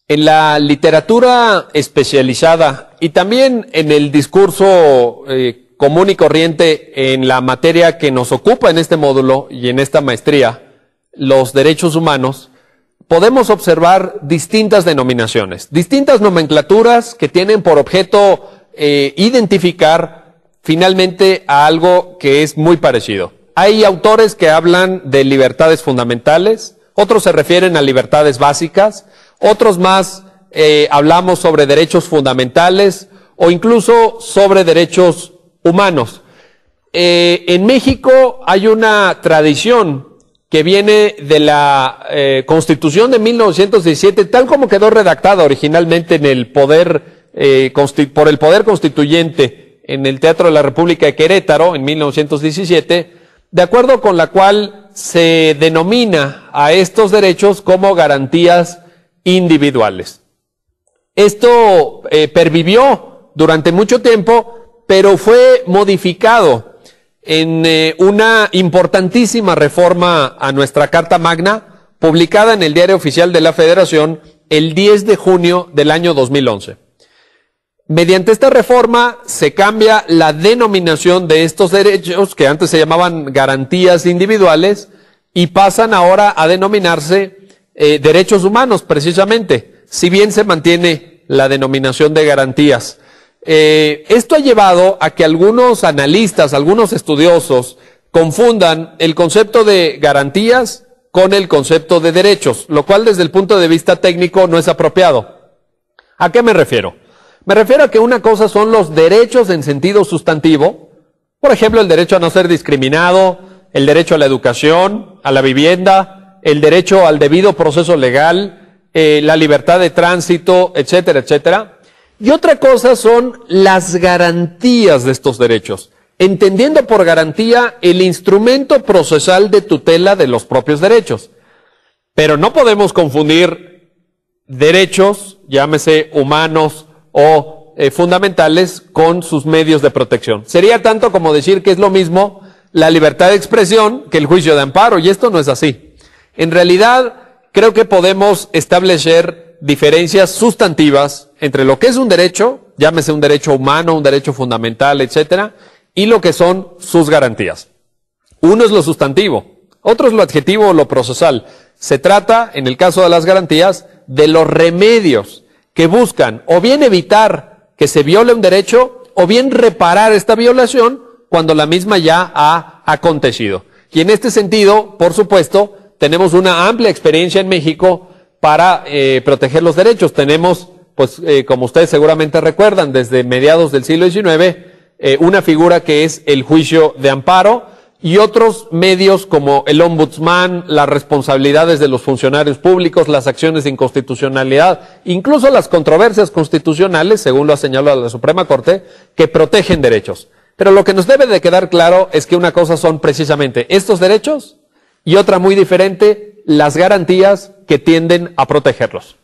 En la literatura especializada y también en el discurso común y corriente en la materia que nos ocupa en este módulo y en esta maestría, los derechos humanos, podemos observar distintas denominaciones, distintas nomenclaturas que tienen por objeto identificar finalmente a algo que es muy parecido. Hay autores que hablan de libertades fundamentales, otros se refieren a libertades básicas, otros más hablamos sobre derechos fundamentales o incluso sobre derechos humanos. En México hay una tradición que viene de la Constitución de 1917, tal como quedó redactada originalmente en el poder, por el Poder Constituyente en el Teatro de la República de Querétaro en 1917, de acuerdo con la cual se denomina a estos derechos como garantías individuales. Esto pervivió durante mucho tiempo, pero fue modificado en una importantísima reforma a nuestra Carta Magna, publicada en el Diario Oficial de la Federación el 10 de junio del año 2011. Mediante esta reforma se cambia la denominación de estos derechos, que antes se llamaban garantías individuales, y pasan ahora a denominarse derechos humanos, precisamente, si bien se mantiene la denominación de garantías. Esto ha llevado a que algunos analistas, algunos estudiosos, confundan el concepto de garantías con el concepto de derechos, lo cual desde el punto de vista técnico no es apropiado. ¿A qué me refiero? Me refiero a que una cosa son los derechos en sentido sustantivo, por ejemplo, el derecho a no ser discriminado, el derecho a la educación, a la vivienda, el derecho al debido proceso legal, la libertad de tránsito, etcétera, etcétera. Y otra cosa son las garantías de estos derechos, entendiendo por garantía el instrumento procesal de tutela de los propios derechos. Pero no podemos confundir derechos, llámese humanos o fundamentales, con sus medios de protección. Sería tanto como decir que es lo mismo la libertad de expresión que el juicio de amparo, y esto no es así. En realidad, creo que podemos establecer diferencias sustantivas entre lo que es un derecho, llámese un derecho humano, un derecho fundamental, etcétera, y lo que son sus garantías. Uno es lo sustantivo, otro es lo adjetivo o lo procesal. Se trata, en el caso de las garantías, de los remedios que buscan o bien evitar que se viole un derecho o bien reparar esta violación cuando la misma ya ha acontecido. Y en este sentido, por supuesto, tenemos una amplia experiencia en México para proteger los derechos. Tenemos, pues, como ustedes seguramente recuerdan, desde mediados del siglo XIX, una figura que es el juicio de amparo y otros medios como el ombudsman, las responsabilidades de los funcionarios públicos, las acciones de inconstitucionalidad, incluso las controversias constitucionales, según lo ha señalado la Suprema Corte, que protegen derechos. Pero lo que nos debe de quedar claro es que una cosa son precisamente estos derechos y otra muy diferente, las garantías que tienden a protegerlos.